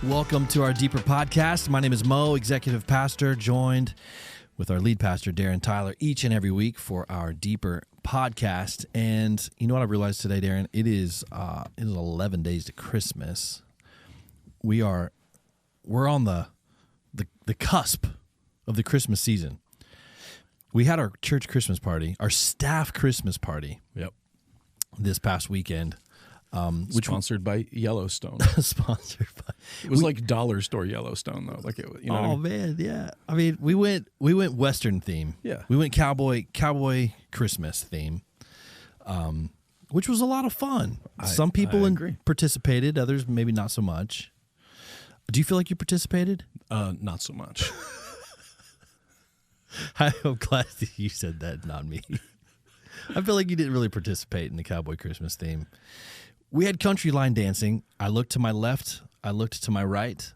Welcome to our Deeper podcast. My name is Mo, executive pastor, joined with our lead pastor, Darren Tyler, each and every week for our Deeper podcast. And you know what I realized today, Darren? It is 11 days to Christmas. We're on the cusp of the Christmas season. We had our church Christmas party, our staff Christmas party. Yep. This past weekend. Which sponsored by Yellowstone. Sponsored by. It was like dollar store Yellowstone though. Like it, you know. Oh what I mean? Man, yeah. I mean, we went Western theme. Yeah. We went cowboy Christmas theme, which was a lot of fun. Some people participated, others maybe not so much. Do you feel like you participated? Not so much. I'm glad that you said that, not me. I feel like you didn't really participate in the cowboy Christmas theme. We had country line dancing. I looked to my left. I looked to my right.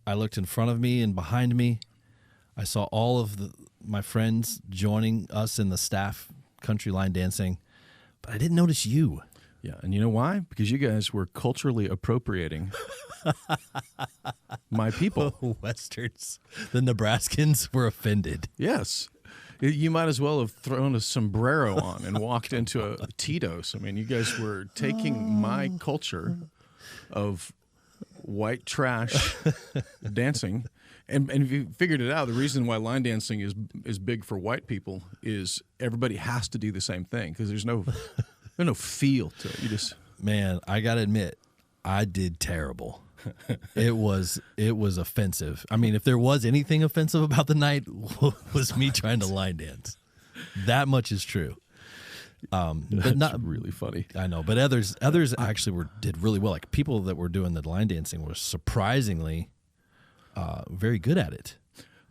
I looked in front of me and behind me. I saw all of my friends joining us in the staff country line dancing, but I didn't notice you. Yeah, and you know why? Because you guys were culturally appropriating my people. Westerns. The Nebraskans were offended. Yes. You might as well have thrown a sombrero on and walked into a Tito's. I mean, you guys were taking my culture of white trash dancing, and if you figured it out, the reason why line dancing is big for white people is everybody has to do the same thing because there's no feel to it. You just Man, I gotta admit, I did terrible. It was offensive. I mean, if there was anything offensive about the night, was me trying to line dance. That much is true. But not really funny. I know, but others actually did really well. Like people that were doing the line dancing were surprisingly very good at it.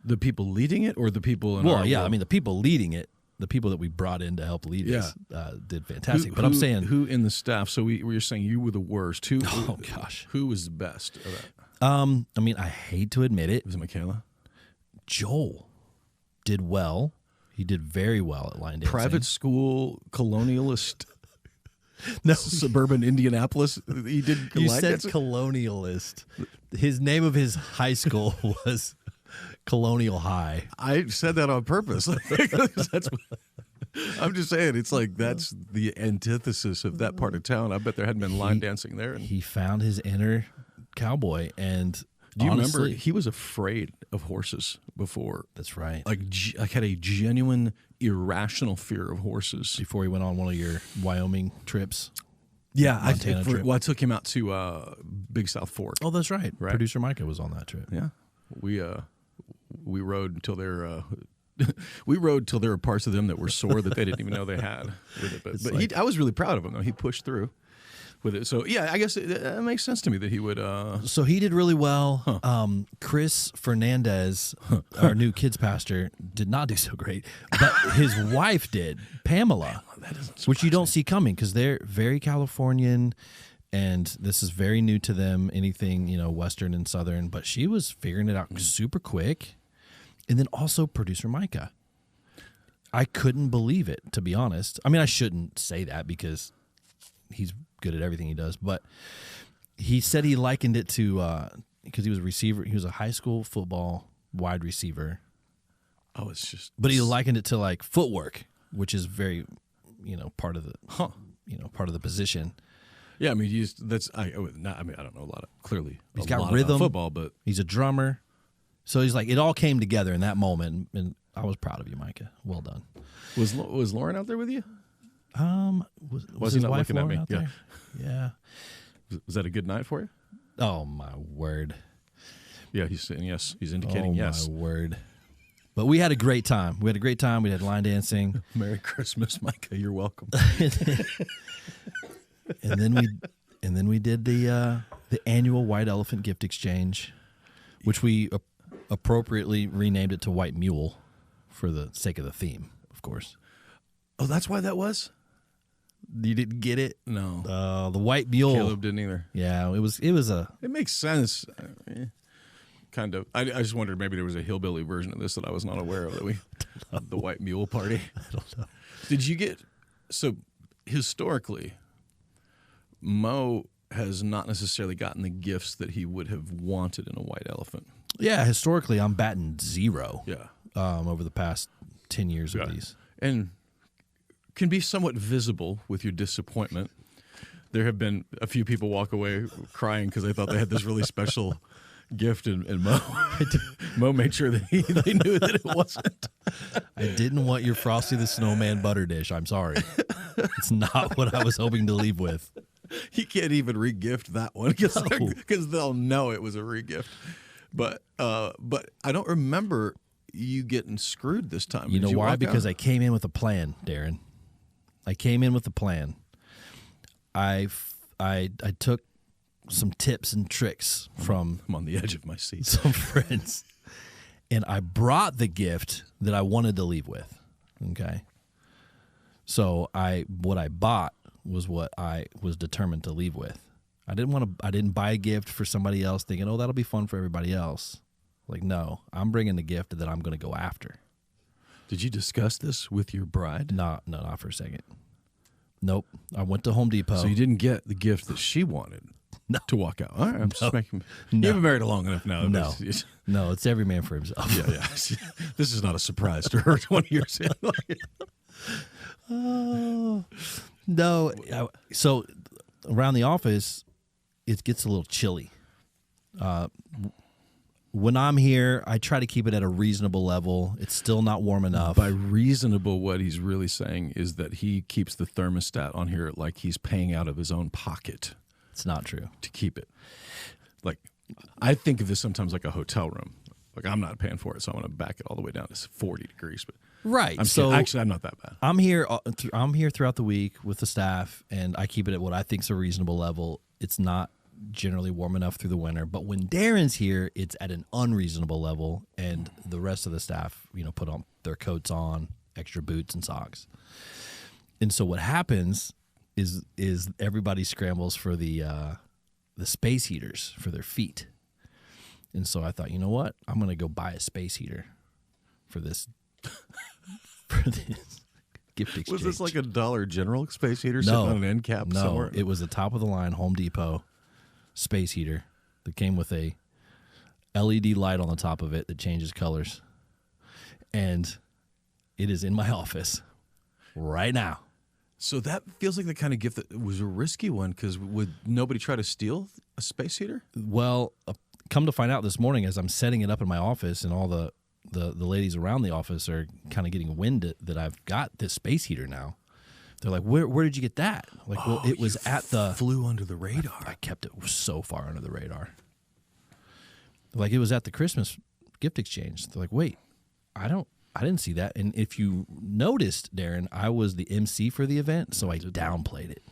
The people leading it, or the people in I mean, the people leading it. The people that we brought in to help lead us did fantastic. But I'm saying, who in the staff? So we were saying you were the worst. Who was the best of that? I mean, I hate to admit it. Was it Michaela? Joel did well. He did very well at line dancing. Private school colonialist. No, suburban Indianapolis. He did. You said colonialist. His name of his high school was Colonial High. I said that on purpose. I'm just saying, it's like that's the antithesis of that part of town. I bet there hadn't been line dancing there. He found his inner cowboy, and do you honestly, remember he was afraid of horses before? That's right. Like had a genuine irrational fear of horses before he went on one of your Wyoming trips. Yeah, I took him out to Big South Fork. Oh, that's right. Producer Micah was on that trip. Yeah, we rode until we rode till there were parts of them that were sore that they didn't even know they had with it. But I was really proud of him though. He pushed through with it. So yeah, I guess it makes sense to me that he would. So he did really well. Huh. Chris Fernandez, our new kids pastor, did not do so great, but his wife did, Pamela, which you don't see coming because they're very Californian. And this is very new to them, anything, Western and Southern. But she was figuring it out super quick. And then also producer Micah. I couldn't believe it, to be honest. I mean, I shouldn't say that because he's good at everything he does. But he said he likened it to, because he was a receiver. He was a high school football wide receiver. Oh, it's just. But he likened it to like footwork, which is very, part of the, part of the position. Yeah, I mean, I don't know a lot of clearly. He's got rhythm, football, but he's a drummer. So he's like, it all came together in that moment, and I was proud of you, Micah. Well done. Was Lauren out there with you? Was his he not wife looking Lauren at me? out there? Yeah. Was that a good night for you? Oh my word. Yeah, he's saying yes. He's indicating yes. Oh my word. But we had a great time. We had line dancing. Merry Christmas, Micah. You're welcome. And then we did the annual White Elephant gift exchange, which we appropriately renamed it to White Mule for the sake of the theme, of course. Oh, that's why that was? You didn't get it? No. The White Mule. Caleb didn't either. Yeah, it was It makes sense. Kind of. I just wondered maybe there was a hillbilly version of this that I was not aware of. The White Mule Party. I don't know. Did you get so historically? Mo has not necessarily gotten the gifts that he would have wanted in a white elephant. Yeah, historically, I'm batting 0. Yeah. Over the past 10 years Yeah. of these. And can be somewhat visible with your disappointment. There have been a few people walk away crying because they thought they had this really special gift, and Mo made sure that they knew that it wasn't. I didn't want your Frosty the Snowman butter dish. I'm sorry. It's not what I was hoping to leave with. You can't even re-gift that one because No. they'll know it was a re-gift. But I don't remember you getting screwed this time. You Did know why? walk Because out? I came in with a plan, Darren. I came in with a plan. I took some tips and tricks from I'm on the edge of my seat. some friends, and I brought the gift that I wanted to leave with. Okay. So what I bought was what I was determined to leave with. I didn't buy a gift for somebody else thinking, oh, that'll be fun for everybody else. Like, no, I'm bringing the gift that I'm going to go after. Did you discuss this with your bride? No, not for a second. Nope. I went to Home Depot. So you didn't get the gift that she wanted to walk out. All right, I'm just making. No. You haven't married long enough now. No. No, it's every man for himself. Yeah. This is not a surprise to her 20 years in. Oh, no. So around the office, it gets a little chilly. When I'm here, I try to keep it at a reasonable level. It's still not warm enough. By reasonable, what he's really saying is that he keeps the thermostat on here like he's paying out of his own pocket It's not true. to keep it. Like, I think of this sometimes like a hotel room. Like, I'm not paying for it, so I'm going to back it all the way down to 40 degrees. But Right. actually, I'm not that bad. I'm here. I'm here throughout the week with the staff, and I keep it at what I think is a reasonable level. It's not generally warm enough through the winter, but when Darren's here, it's at an unreasonable level, and the rest of the staff, put on their coats on, extra boots and socks. And so what happens is everybody scrambles for the space heaters for their feet. And so I thought, you know what? I'm going to go buy a space heater for this gift exchange. Was this like a Dollar General space heater sitting on an end cap somewhere? No, it was a top of the line Home Depot space heater that came with a LED light on the top of it that changes colors. And it is in my office right now. So that feels like the kind of gift that was a risky one, because would nobody try to steal a space heater? Well, come to find out this morning as I'm setting it up in my office, and all the ladies around the office are kind of getting wind that I've got this space heater now. They're like, where did you get that? Like, well, it was at the... Flew under the radar. I kept it so far under the radar. Like, it was at the Christmas gift exchange. They're like, wait, I didn't see that. And if you noticed, Darren, I was the MC for the event, so I downplayed it.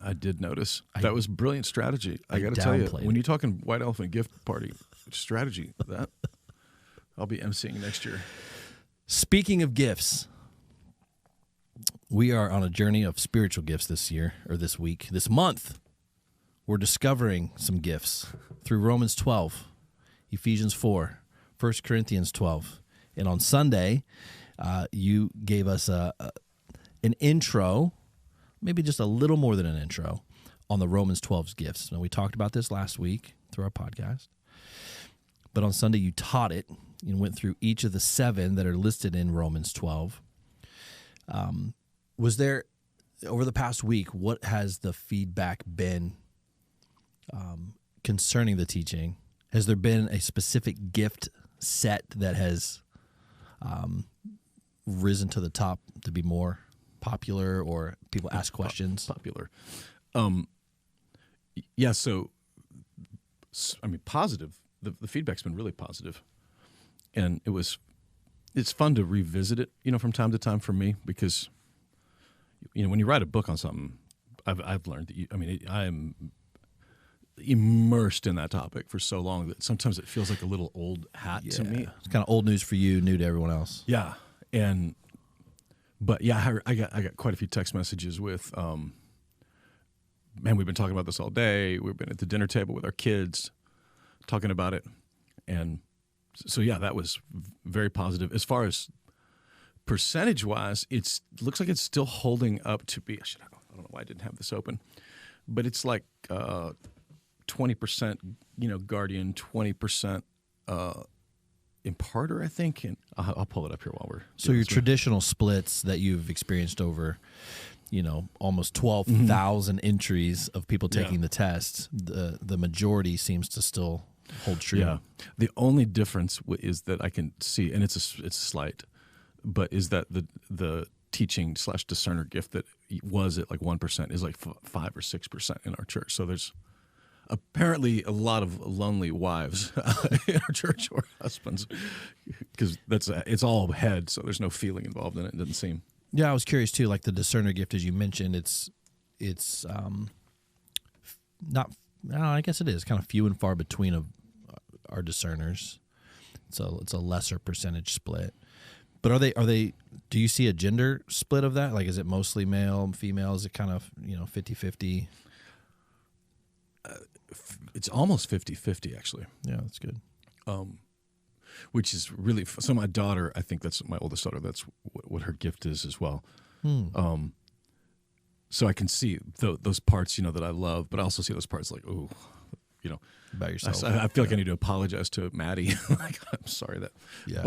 I did notice. That was brilliant strategy. I got to tell you, downplayed when it. you're talking white elephant gift party strategy, that I'll be emceeing next year. Speaking of gifts, we are on a journey of spiritual gifts this week, this month. We're discovering some gifts through Romans 12, Ephesians 4, 1 Corinthians 12. And on Sunday, you gave us an intro, maybe just a little more than an intro, on the Romans 12's gifts. Now, we talked about this last week through our podcast. But on Sunday, you taught it and went through each of the 7 that are listed in Romans 12. Was there, over the past week, what has the feedback been concerning the teaching? Has there been a specific gift set that has risen to the top to be more popular, or people ask questions? Popular. Yeah, so, I mean, positive. The feedback's been really positive. And it's fun to revisit it, from time to time for me, because, when you write a book on something, I've learned that I am immersed in that topic for so long that sometimes it feels like a little old hat to me. It's kind of old news for you, new to everyone else. Yeah. But yeah, I got quite a few text messages with, man, we've been talking about this all day. We've been at the dinner table with our kids talking about it. And so, yeah, that was very positive. As far as percentage-wise, it looks like it's still holding up to be, I don't know why I didn't have this open, but it's like 20%, guardian, 20% imparter, I think. And I'll pull it up here while we're. So your traditional splits that you've experienced over, almost 12,000 entries of people taking the tests, the majority seems to still hold true. Yeah. The only difference is that I can see, and it's slight, but is that the teaching / discerner gift that was at like 1% is like 5 or 6% in our church. So there's apparently a lot of lonely wives in our church, or husbands, because it's all head, so there's no feeling involved in it. It doesn't seem. Yeah, I was curious too. Like the discerner gift, as you mentioned, it's not. I guess it is kind of few and far between of our discerners. So it's a lesser percentage split. But are they? Do you see a gender split of that? Like, is it mostly male, female? Is it kind of 50-50? It's almost 50-50, actually. Yeah, that's good. Which is really so. My daughter, I think that's my oldest daughter. That's what her gift is as well. So I can see those parts, that I love, but I also see those parts like, ooh, about yourself. I feel like I need to apologize to Maddie. Like, I'm sorry that. Yeah.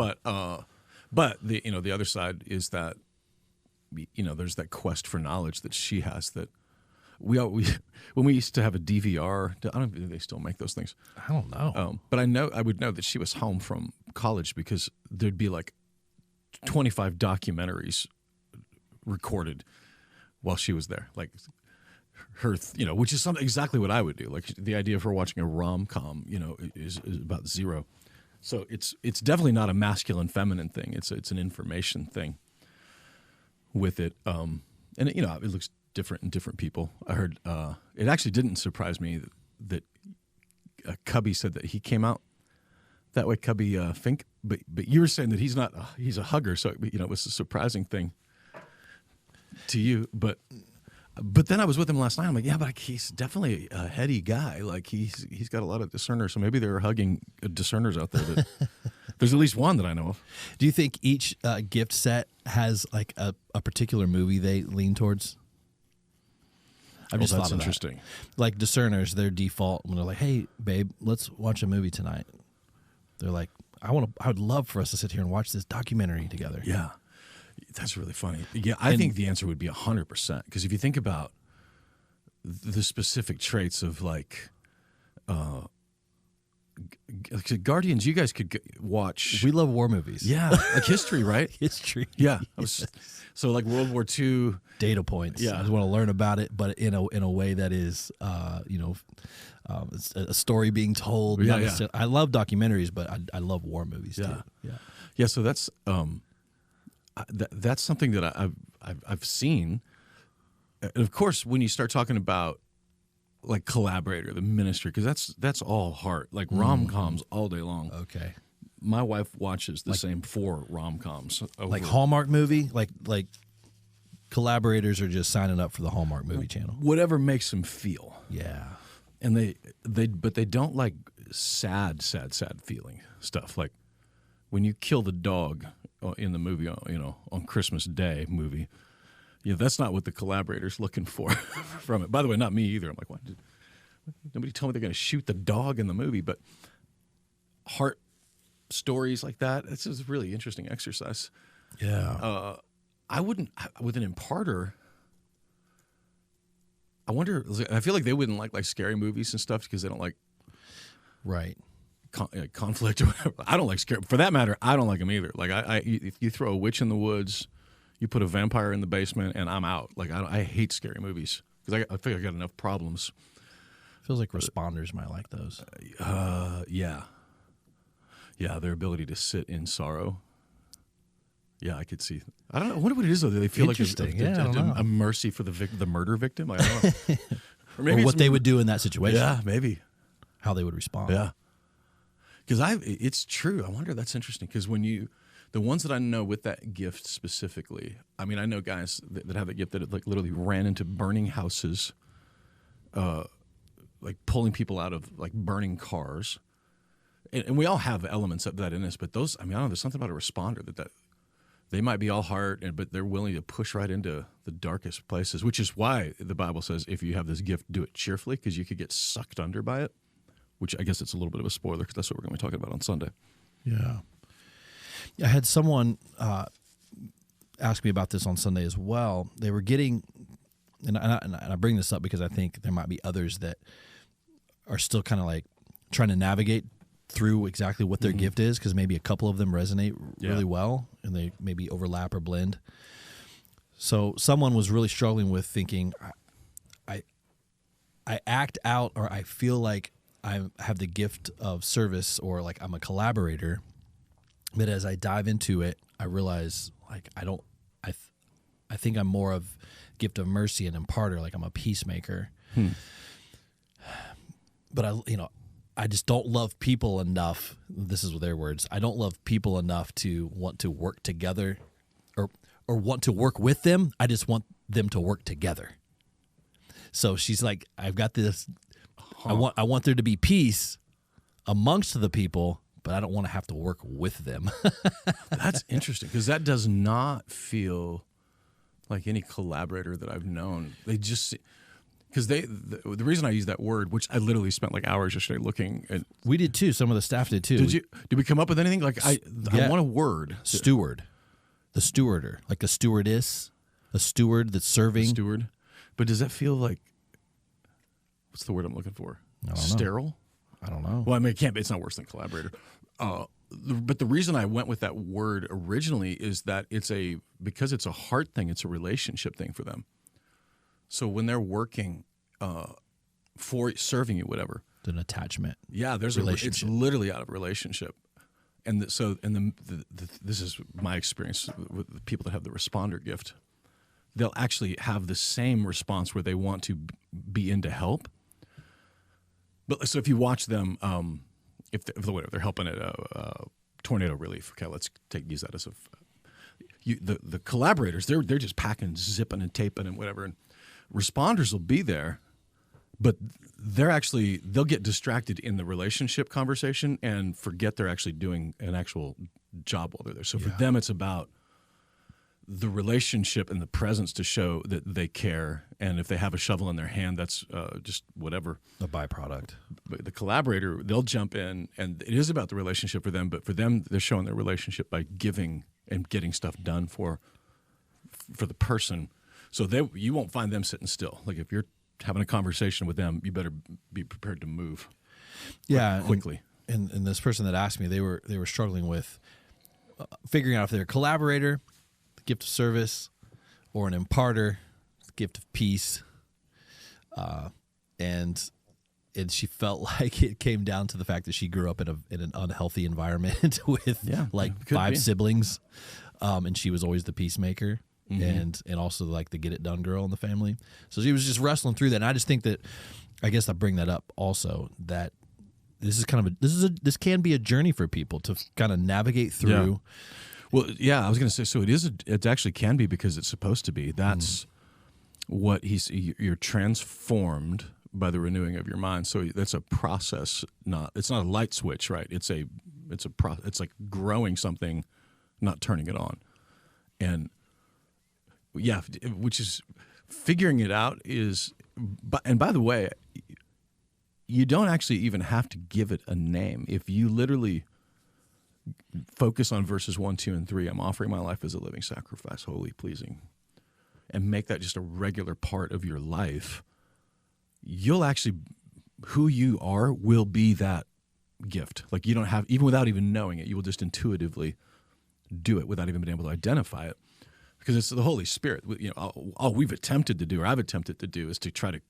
But the other side is that, there's that quest for knowledge that she has that. When we used to have a DVR, I don't know if they still make those things. I don't know. But I would know that she was home from college because there'd be like 25 documentaries recorded while she was there. Like her, which is exactly what I would do. Like the idea of her watching a rom-com, is about zero. So it's definitely not a masculine feminine thing. It's an information thing with it. And it looks different in different people. I heard it actually didn't surprise me that Cubby said that he came out that way, Cubby Fink, but you were saying that he's not. He's a hugger, so it was a surprising thing to you. But then I was with him last night. I'm like, yeah, but he's definitely a heady guy. Like he's got a lot of discerners. So maybe there are hugging discerners out there. That there's at least one that I know of. Do you think each gift set has like a particular movie they lean towards? I've just thought of interesting. That. Like discerners, their default when they're like, "Hey, babe, let's watch a movie tonight." They're like, I would love for us to sit here and watch this documentary together." Yeah, that's really funny. Yeah, I think the answer would be 100%, because if you think about the specific traits of like Guardians, you guys could watch. We love war movies. Yeah, like history, right? History. Yeah. So like World War II. Data points. Yeah. I just want to learn about it, but in a way that is, it's a story being told. Yeah. I love documentaries, but I love war movies too. Yeah. Yeah. So that's that's something that I've seen, and of course when you start talking about like Collaborator, the ministry, because that's all heart, like rom-coms all day long. Okay. My wife watches the same 4 rom-coms. Like Hallmark movie, like Collaborators are just signing up for the Hallmark movie channel. Whatever makes them feel. Yeah. And they don't like sad feeling stuff. Like when you kill the dog in the movie, on Christmas Day movie, that's not what the Collaborator's looking for from it. By the way, not me either. I'm like, what? Nobody told me they're going to shoot the dog in the movie, but heart stories like that, it's a really interesting exercise. Yeah. I wouldn't, with an imparter, I wonder, I feel like they wouldn't like scary movies and stuff because they don't like conflict or whatever. I don't like scary. For that matter, I don't like them either. Like if you throw a witch in the woods, you put a vampire in the basement, and I'm out. Like I hate scary movies because I feel like I got enough problems. Feels like responders might like those. Yeah, their ability to sit in sorrow. Yeah, I could see. I don't know. I wonder what it is though. They feel like a mercy for the murder victim. Like, I don't know. Or maybe what they would do in that situation. Yeah, maybe how they would respond. Yeah, because it's true. I wonder. That's interesting because the ones that I know with that gift specifically, I mean, I know guys that have that gift that like literally ran into burning houses, like pulling people out of like burning cars, and we all have elements of that in us. But those, I mean, I don't know. There's something about a responder They might be all heart, but they're willing to push right into the darkest places, which is why the Bible says if you have this gift, do it cheerfully, because you could get sucked under by it, which I guess it's a little bit of a spoiler because that's what we're going to be talking about on Sunday. Yeah. I had someone ask me about this on Sunday as well. They were getting, and I bring this up because I think there might be others that are still kind of like trying to navigate through exactly what their gift is, because maybe a couple of them resonate really well and they maybe overlap or blend. So someone was really struggling with thinking, I act out, or I feel like I have the gift of service, or like I'm a collaborator, but as I dive into it, I realize like I think I'm more of gift of mercy and imparter, like I'm a peacemaker. But I just don't love people enough. This is their words. I don't love people enough to want to work together or want to work with them. I just want them to work together. So she's like, I've got this. I want there to be peace amongst the people, but I don't want to have to work with them. That's interesting, because that does not feel like any collaborator that I've known. They just, because the reason I use that word, which I literally spent like hours yesterday looking at. We did too. Some of the staff did too. Did we come up with anything? Like I want a word. Steward. The stewarder. Like the stewardess. A steward that's serving. Steward. But does that feel like, what's the word I'm looking for? I don't know. Sterile? I don't know. Well, I mean, it can't be. It's not worse than collaborator. But the reason I went with that word originally is that because it's a heart thing, it's a relationship thing for them. So when they're working for serving you, whatever, It's an attachment. yeah, there's it's literally out of a relationship, and this is my experience with the people that have the responder gift. They'll actually have the same response where they want to be in to help. But so if you watch them, if they're helping at a tornado relief, okay, let's use that as the collaborators. They're just packing, zipping, and taping, and whatever. And responders will be there, but they'll get distracted in the relationship conversation and forget they're actually doing an actual job while they're there. So for them, it's about the relationship and the presence to show that they care. And if they have a shovel in their hand, that's just whatever. A byproduct. But the collaborator, they'll jump in, and it is about the relationship for them. But for them, they're showing their relationship by giving and getting stuff done for the person. So you won't find them sitting still. Like if you're having a conversation with them, you better be prepared to move. Quickly. And this person that asked me, they were struggling with figuring out if they're a collaborator, the gift of service, or an imparter, the gift of peace. And she felt like it came down to the fact that she grew up in an unhealthy environment with five siblings, and she was always the peacemaker. Mm-hmm. And also like the get it done girl in the family. So she was just wrestling through that. And I just think that, I guess I bring that up also, that this is can be a journey for people to kind of navigate through. Yeah. Well, yeah, I was going to say, so it actually can be, because it's supposed to be. That's what you're transformed by the renewing of your mind. So that's a process. It's not a light switch, right? It's like growing something, not turning it on. And yeah, which is figuring it out is, and by the way, you don't actually even have to give it a name. If you literally focus on verses 1, 2, and 3, I'm offering my life as a living sacrifice, holy, pleasing, and make that just a regular part of your life, you'll actually, who you are will be that gift. Like you don't have, even without even knowing it, you will just intuitively do it without even being able to identify it. Because it's the Holy Spirit. All we've attempted to do, or I've attempted to do, is to try to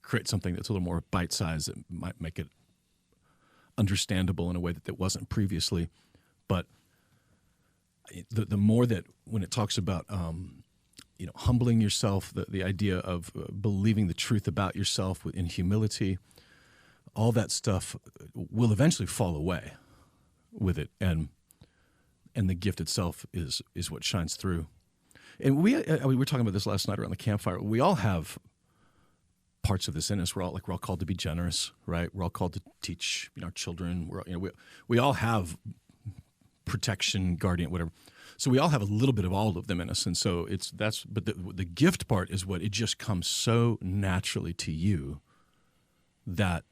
create something that's a little more bite-sized that might make it understandable in a way that it wasn't previously. But the more that, when it talks about humbling yourself, the idea of believing the truth about yourself in humility, all that stuff will eventually fall away with it, and the gift itself is what shines through. And we were talking about this last night around the campfire. We all have parts of this in us. We're all called to be generous, right? We're all called to teach our children. We all have protection, guardian, whatever. So we all have a little bit of all of them in us, and so but the gift part is what it just comes so naturally to you that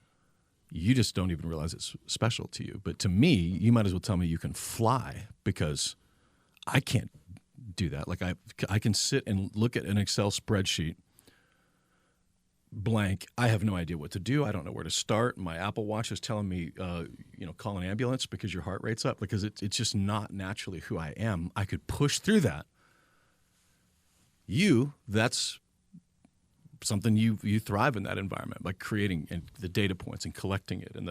you just don't even realize it's special to you. But to me, you might as well tell me you can fly, because I can't do that. Like I can sit and look at an Excel spreadsheet blank. I have no idea what to do. I don't know where to start. My Apple Watch is telling me, call an ambulance because your heart rate's up, because it's just not naturally who I am. I could push through that. That's something you thrive in that environment, by creating and the data points and collecting it, and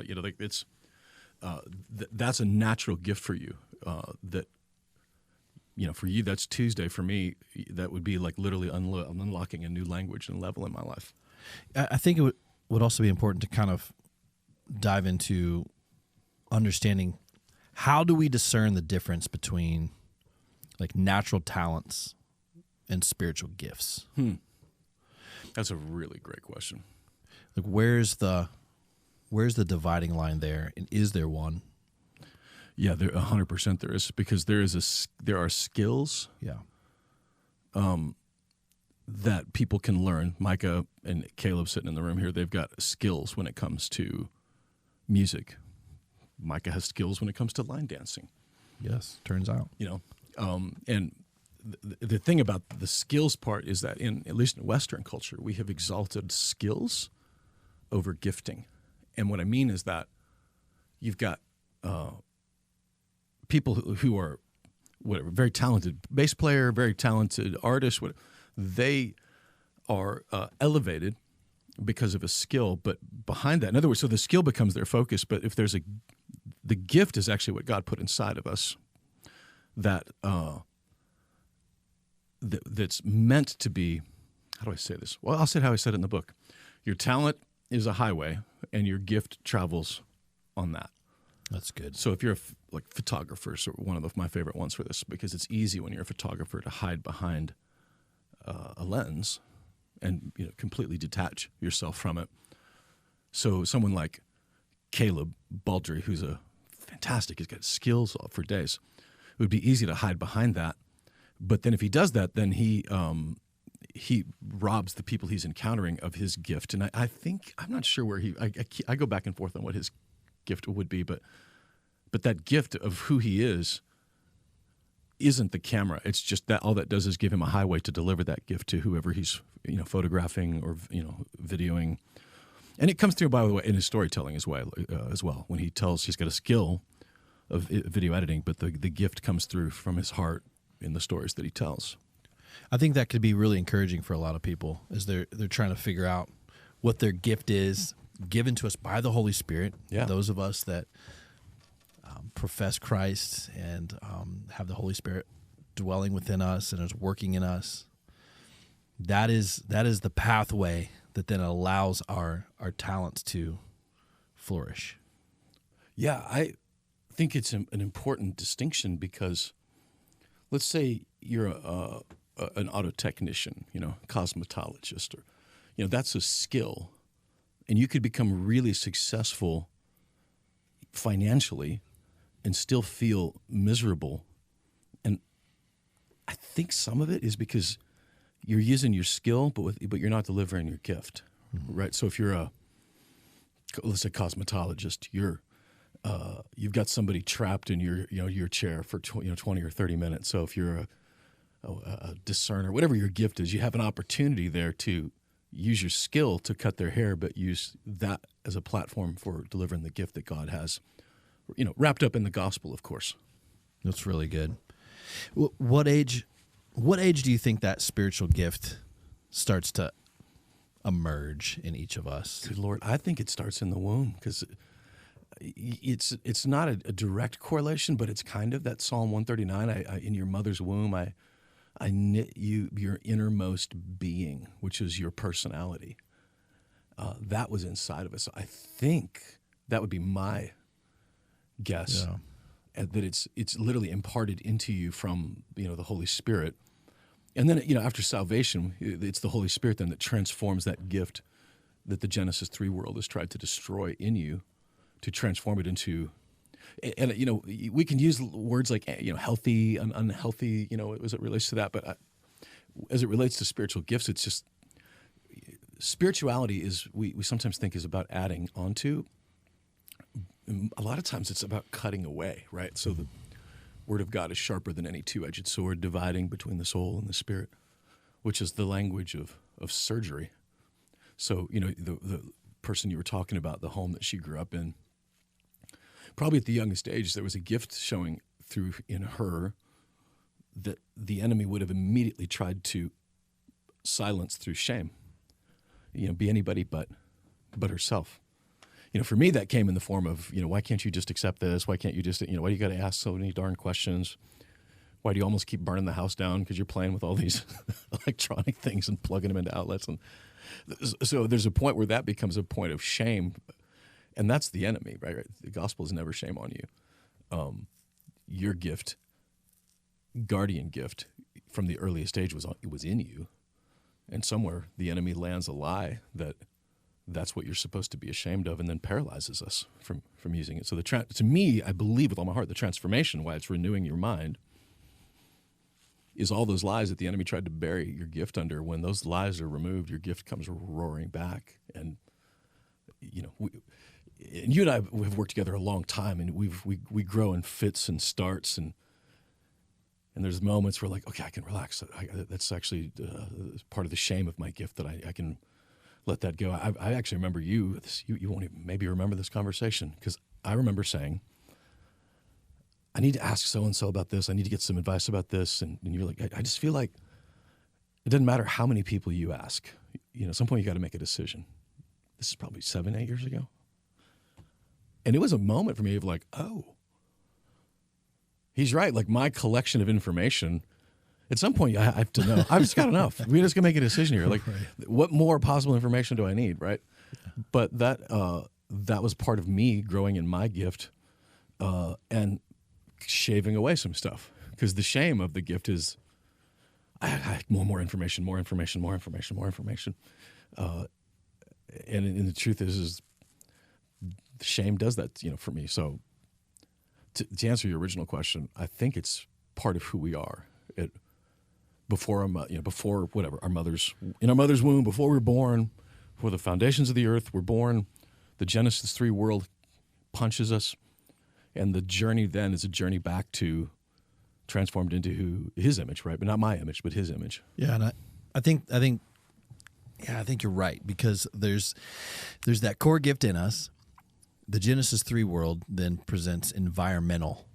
that's a natural gift for you. That for you that's Tuesday. For me, that would be like literally unlocking a new language and level in my life. I think it would also be important to kind of dive into understanding, how do we discern the difference between like natural talents and spiritual gifts? That's a really great question. Like where's the dividing line there, and is there one? Yeah, 100% there is, because there are skills. Yeah. That people can learn. Micah and Caleb sitting in the room here, they've got skills when it comes to music. Micah has skills when it comes to line dancing. Yes, turns out. And the thing about the skills part is that at least in Western culture, we have exalted skills over gifting. And what I mean is that you've got people who are very talented bass player, very talented artist, they are elevated because of a skill, but behind that, in other words, so the skill becomes their focus. But if the gift is actually what God put inside of us, that's meant to be. How do I say this? Well, I'll say how I said it in the book. Your talent is a highway, and your gift travels on that. That's good. So if you're like photographers, are one of my favorite ones for this, because it's easy when you're a photographer to hide behind a lens and completely detach yourself from it. So someone like Caleb Baldry, who's he's got skills for days. It would be easy to hide behind that, but then if he does that, then he robs the people he's encountering of his gift. And I think, I'm not sure where I go back and forth on what his gift would be, but that gift of who he isn't the camera. It's just that all that does is give him a highway to deliver that gift to whoever he's photographing or videoing. And it comes through, by the way, in his storytelling as well. When he tells, he's got a skill of video editing, but the gift comes through from his heart in the stories that he tells. I think that could be really encouraging for a lot of people as they're trying to figure out what their gift is, given to us by the Holy Spirit. Yeah. Those of us that profess Christ and have the Holy Spirit dwelling within us and is working in us. That is the pathway that then allows our talents to flourish. Yeah, I think it's an important distinction, because let's say you're an auto technician, cosmetologist, or that's a skill, and you could become really successful financially and still feel miserable. And I think some of it is because you're using your skill, but you're not delivering your gift, right? So if you're let's say cosmetologist, you've got somebody trapped in your chair for 20 or 30 minutes. So if you're a discerner, whatever your gift is, you have an opportunity there to use your skill to cut their hair, but use that as a platform for delivering the gift that God has, wrapped up in the gospel, of course. That's really good. What age do you think that spiritual gift starts to emerge in each of us? Good Lord, I think it starts in the womb, because it's not a direct correlation, but it's kind of that Psalm 139. In your mother's womb, I knit you, your innermost being, which is your personality. That was inside of us. I think that would be my guess. Yeah. That it's literally imparted into you from the Holy Spirit, and then after salvation, it's the Holy Spirit then that transforms that gift that the Genesis 3 world has tried to destroy in you, to transform it into. And we can use words like healthy and unhealthy, as it relates to that. But as it relates to spiritual gifts, it's just spirituality is we sometimes think is about adding onto. A lot of times it's about cutting away, right? So the Word of God is sharper than any two-edged sword, dividing between the soul and the spirit, which is the language of surgery. So the person you were talking about, the home that she grew up in. Probably at the youngest age, there was a gift showing through in her that the enemy would have immediately tried to silence through shame. Be anybody but herself. For me, that came in the form of, why can't you just accept this? Why can't you just, why do you got to ask so many darn questions? Why do you almost keep burning the house down because you're playing with all these electronic things and plugging them into outlets? And so there's a point where that becomes a point of shame. And that's the enemy, right? The gospel is never shame on you. Your gift, guardian gift, from the earliest age was in you. And somewhere the enemy lands a lie that's what you're supposed to be ashamed of, and then paralyzes us from using it. So to me, I believe with all my heart, the transformation, why it's renewing your mind, is all those lies that the enemy tried to bury your gift under. When those lies are removed, your gift comes roaring back. And you and I have worked together a long time, and we grow in fits and starts, and there's moments where like, okay, I can relax. That's actually part of the shame of my gift, that I can let that go. I actually remember you won't even maybe remember this conversation, because I remember saying, I need to ask so-and-so about this. I need to get some advice about this. And you're like, I just feel like it doesn't matter how many people you ask. At some point you got to make a decision. This is probably 7-8 years ago. And it was a moment for me of like, oh, he's right. Like, my collection of information, at some point I have to know. I've just got enough. We're just going to make a decision here. Like, right. What more possible information do I need, right? Yeah. But that was part of me growing in my gift and shaving away some stuff. Because the shame of the gift is, I more information. And the truth is shame does that, for me. So to answer your original question, I think it's part of who we are. Before whatever, in our mother's womb, before we were born, before the foundations of the earth were born, the Genesis 3 world punches us, and the journey then is a journey back to transformed into his image, right? But not my image, but his image. Yeah, and I think you're right, because there's that core gift in us. The Genesis 3 world then presents environmental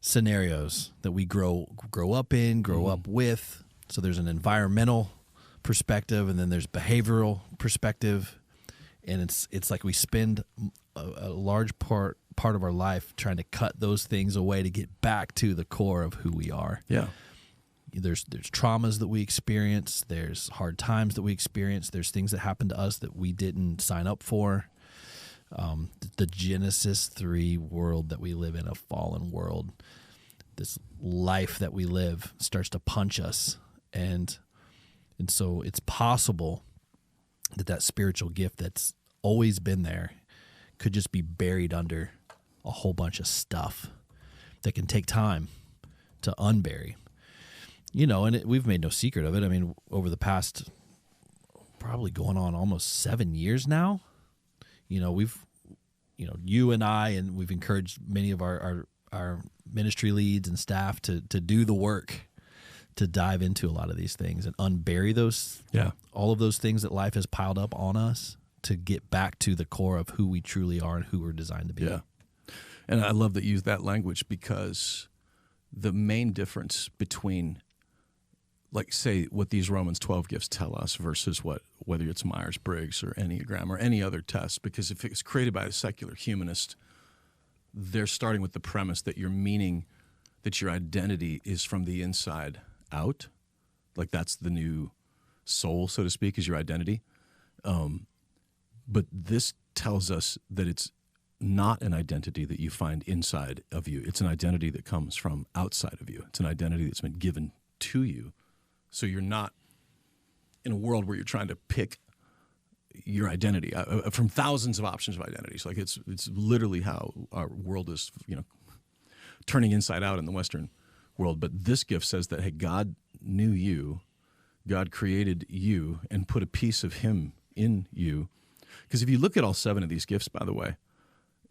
scenarios that we grow up in, up with. So there's an environmental perspective, and then there's behavioral perspective, and it's like we spend a large part of our life trying to cut those things away to get back to the core of who we are. Yeah. There's traumas that we experience. There's hard times that we experience. There's things that happen to us that we didn't sign up for. The Genesis 3 world that we live in, a fallen world, this life that we live starts to punch us. And so it's possible that spiritual gift that's always been there could just be buried under a whole bunch of stuff that can take time to unbury. And we've made no secret of it. I mean, over the past probably going on almost 7 years now, we've, you and I, and we've encouraged many of our ministry leads and staff to do the work, to dive into a lot of these things and unbury all of those things that life has piled up on us, to get back to the core of who we truly are and who we're designed to be. Yeah. And I love that you use that language, because the main difference between, like, say, what these Romans 12 gifts tell us versus whether it's Myers-Briggs or Enneagram or any other test, because if it's created by a secular humanist, they're starting with the premise that your meaning, that your identity is from the inside out. Like, that's the new soul, so to speak, is your identity. But this tells us that it's not an identity that you find inside of you. It's an identity that comes from outside of you. It's an identity that's been given to you. So you're not in a world where you're trying to pick your identity from thousands of options of identities. Like it's literally how our world is, turning inside out in the Western world. But this gift says that, hey, God knew you, God created you and put a piece of him in you. Because if you look at all 7 of these gifts, by the way,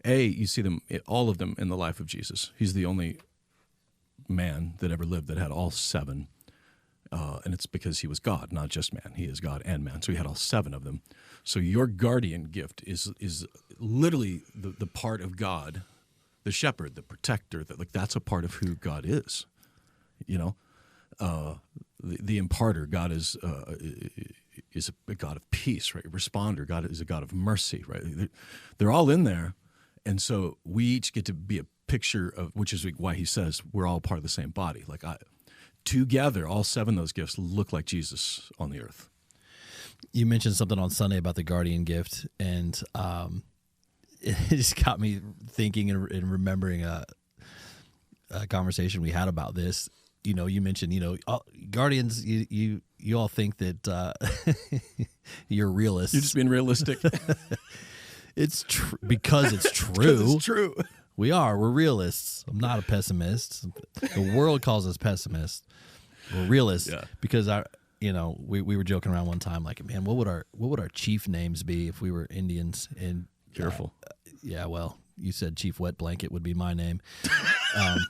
you see them, all of them in the life of Jesus. He's the only man that ever lived that had all 7. And it's because he was God, not just man. He is God and man. So he had all 7 of them. So your guardian gift is literally the part of God, the shepherd, the protector. That's a part of who God is. The imparter, God is a God of peace, right? Responder, God is a God of mercy, right? They're all in there. And so we each get to be a picture of, which is why he says we're all part of the same body. Together, all 7 of those gifts look like Jesus on the earth. You mentioned something on Sunday about the guardian gift, and it just got me thinking and remembering a conversation we had about this. You mentioned, guardians, you all think that you're realists. You're just being realistic. It's because it's true. Because it's true. We're realists. I'm not a pessimist. The world calls us pessimists. We're realists because we were joking around one time, like, man, what would our chief names be if we were Indians? And careful. Well, you said Chief Wet Blanket would be my name.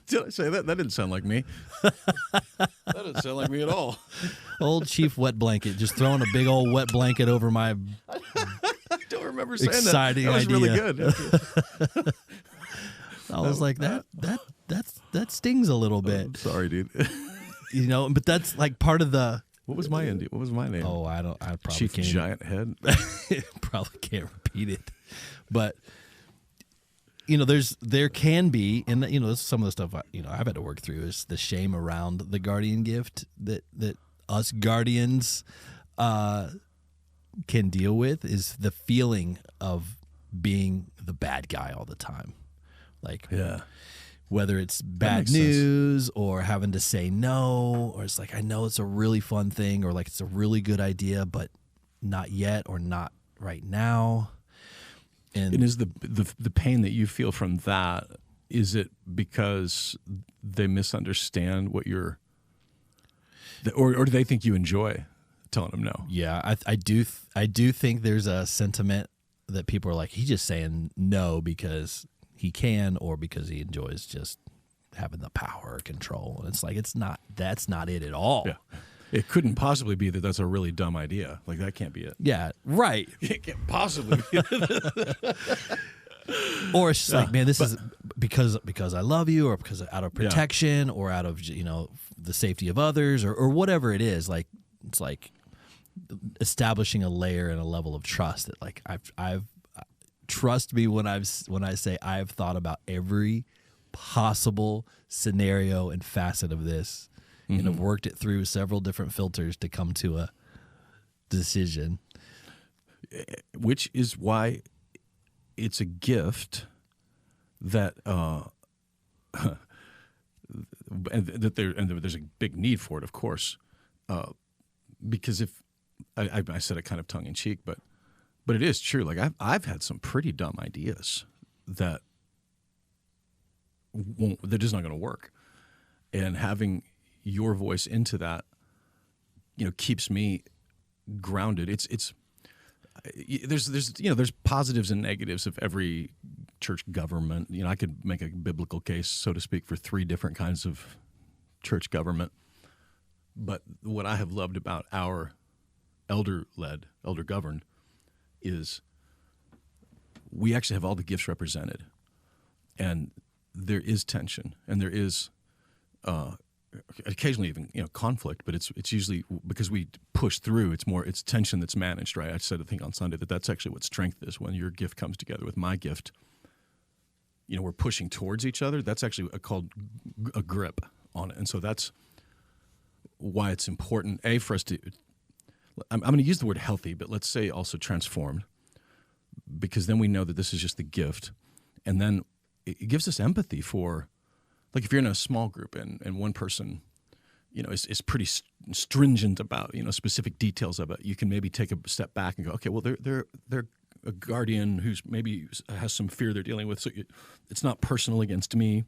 Did I say that? That didn't sound like me. That didn't sound like me at all. Old Chief Wet Blanket, just throwing a big old wet blanket over my I don't remember saying exciting that. That was idea. really good. I was like, that stings a little bit. I'm sorry, dude. But that's like part of the. What was my name? Oh, I probably Chief can't. Giant Head. Probably can't repeat it, but there can be, and some of the stuff I've had to work through is the shame around the guardian gift that us guardians can deal with, is the feeling of being the bad guy all the time. Whether it's bad news or having to say no, or it's like, I know it's a really fun thing, or like it's a really good idea, but not yet, or not right now. And is the pain that you feel from that, is it because they misunderstand what you're, or do they think you enjoy telling them no? Yeah, I do think there's a sentiment that people are like, he's just saying no because he can, or because he enjoys just having the power or control. And it's like, that's not it at all. Yeah. It couldn't possibly be that that's a really dumb idea. Like, that can't be it. Yeah, right. It can't possibly be it. Or it's just like, man, this is because I love you, or because out of protection, or out of the safety of others, or whatever it is. Like, it's like establishing a layer and a level of trust that, like, I've trust me when I say I've thought about every possible scenario and facet of this, and have worked it through several different filters to come to a decision. Which is why it's a gift that there's a big need for it, of course, because if I said it kind of tongue in cheek, but it is true. Like, I've had some pretty dumb ideas that they're just not going to work, and having your voice into that, keeps me grounded. There's positives and negatives of every church government. I could make a biblical case, so to speak, for 3 different kinds of church government. But what I have loved about our elder-led, elder-governed, is we actually have all the gifts represented, and there is tension, and there is occasionally even conflict, but it's usually because we push through. It's tension that's managed, right? I said, I think on Sunday, that's actually what strength is. When your gift comes together with my gift, we're pushing towards each other. That's actually called a grip on it, and so that's why it's important, for us to, I'm going to use the word healthy, but let's say also transformed, because then we know that this is just the gift, and then it gives us empathy for, like, if you're in a small group and one person is pretty stringent about, specific details of it, you can maybe take a step back and go, okay, well, they're a guardian who's maybe has some fear they're dealing with. So it's not personal against me.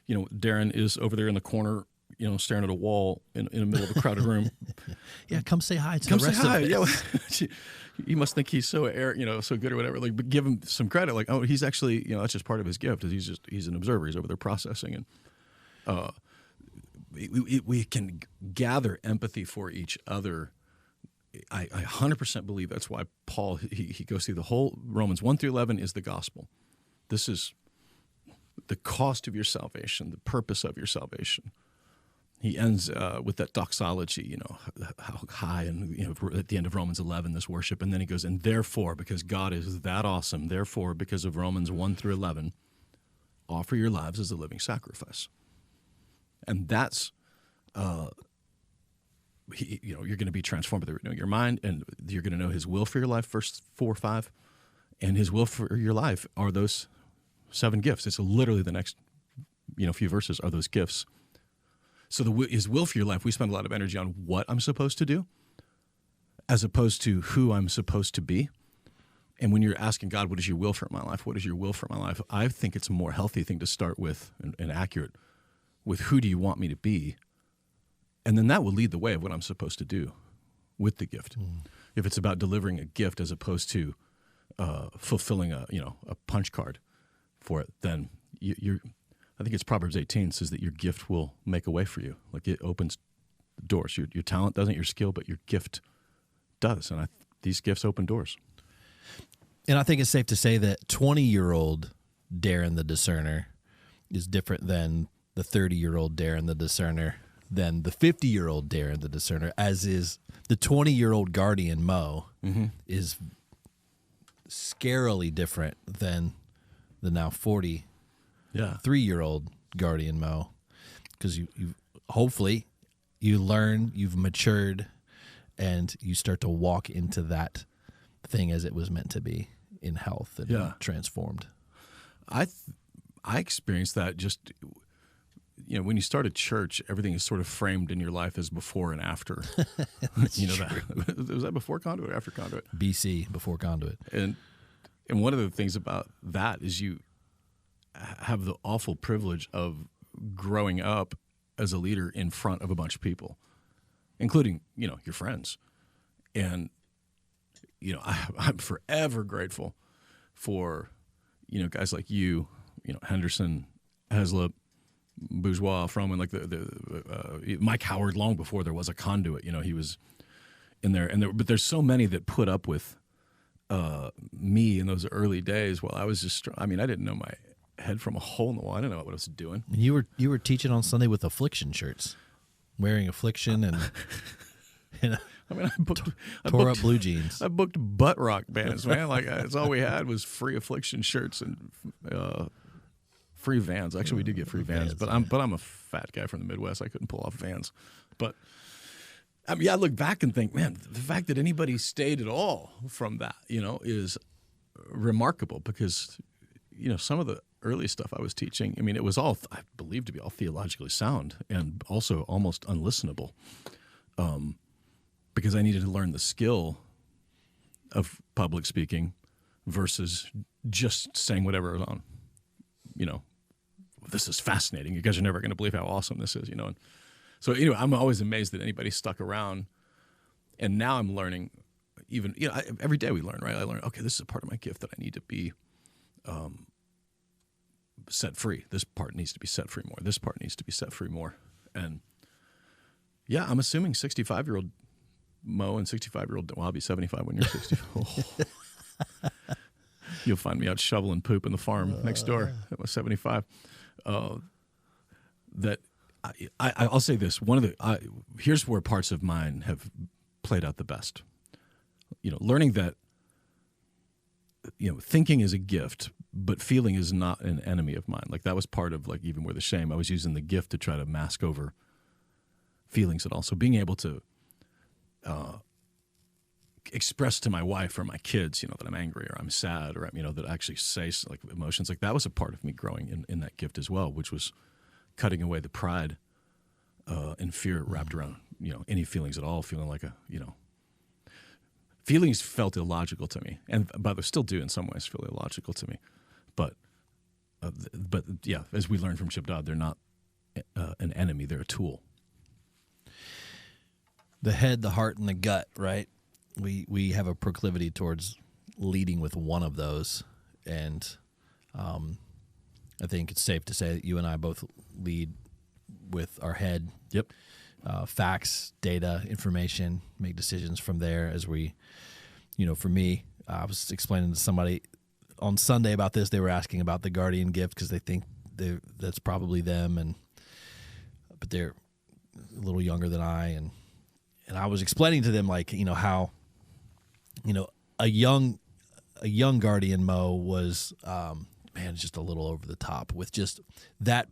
Darren is over there in the corner, staring at a wall in the middle of a crowded room. Yeah, come say hi to the rest of us. Yeah, you must think he's so so good or whatever. Like, but give him some credit. Like, oh, he's actually, that's just part of his gift. Is he's an observer. He's over there processing, and we can gather empathy for each other. I 100% believe that's why Paul he goes through the whole Romans 1-11 is the gospel. This is the cost of your salvation, the purpose of your salvation. He ends with that doxology, how high, and at the end of Romans 11, this worship, and then he goes, and therefore, because God is that awesome, therefore, because of Romans 1-11, offer your lives as a living sacrifice, and that's, you're going to be transformed by the renewing of your mind, and you're going to know His will for your life. Verse 4-5, and His will for your life are those 7 gifts. It's literally the next, few verses are those gifts. So His will for your life, we spend a lot of energy on what I'm supposed to do as opposed to who I'm supposed to be. And when you're asking God, what is your will for my life? What is your will for my life? I think it's a more healthy thing to start with and accurate with who do you want me to be? And then that will lead the way of what I'm supposed to do with the gift. If it's about delivering a gift as opposed to fulfilling a punch card for it, then I think it's Proverbs 18 says that your gift will make a way for you. Like, it opens doors. Your talent doesn't, your skill, but your gift does. And these gifts open doors. And I think it's safe to say that 20-year-old Darren the discerner is different than the 30-year-old Darren the discerner, than the 50-year-old Darren the discerner, as is the 20-year-old guardian Mo is scarily different than the now 43-year-old guardian Mo, because you hopefully you learn, you've matured, and you start to walk into that thing as it was meant to be in health and transformed. I experienced that just, when you start a church, everything is sort of framed in your life as before and after. That was that before Conduit or after Conduit? BC, before Conduit. And one of the things about that is you have the awful privilege of growing up as a leader in front of a bunch of people, including, your friends. And, I'm forever grateful for, guys like you, Henderson, Heslop, Bourgeois, Froman, like the Mike Howard, long before there was a Conduit, he was in there. But there's so many that put up with me in those early days while I was just, I didn't know my head from a hole in the wall. I didn't know what I was doing. You were teaching on Sunday with affliction shirts, wearing affliction, and I booked up blue jeans. I booked butt rock bands, man. Like, it's all we had was free affliction shirts and free Vans. Actually, we did get free Vans, but I'm a fat guy from the Midwest. I couldn't pull off Vans. But I look back and think, man, the fact that anybody stayed at all from that, is remarkable, because some of the early stuff I was teaching, it was all, I believe, to be all theologically sound and also almost unlistenable, because I needed to learn the skill of public speaking versus just saying whatever was on. This is fascinating. You guys are never going to believe how awesome this is, And so anyway, I'm always amazed that anybody stuck around. And now I'm learning, even every day we learn, right? I learn, okay, this is a part of my gift that I need to be set free. This part needs to be set free more. This part needs to be set free more. And I'm assuming 65-year-old Mo and 65-year-old, well, I'll be 75 when you're 60. You'll find me out shoveling poop in the farm next door at my 75. That I'll say this. Here's where parts of mine have played out the best. Learning that, thinking is a gift, but feeling is not an enemy of mine. Like, that was part of, like, even where the shame, I was using the gift to try to mask over feelings, and also being able to express to my wife or my kids, that I'm angry or I'm sad, or, that I actually say, like, emotions. Like, that was a part of me growing in that gift as well, which was cutting away the pride and fear wrapped around, any feelings at all, feeling like feelings felt illogical to me, and but they still do in some ways feel illogical to me. But yeah, as we learned from Chip Dodd, they're not an enemy; they're a tool. The head, the heart, and the gut, right? We have a proclivity towards leading with one of those, and I think it's safe to say that you and I both lead with our head. Yep. Facts, data, information, make decisions from there. As we, for me, I was explaining to somebody on Sunday about this. They were asking about the guardian gift because they think that's probably them, but they're a little younger than I, and I was explaining to them how, a young guardian Mo was just a little over the top with just that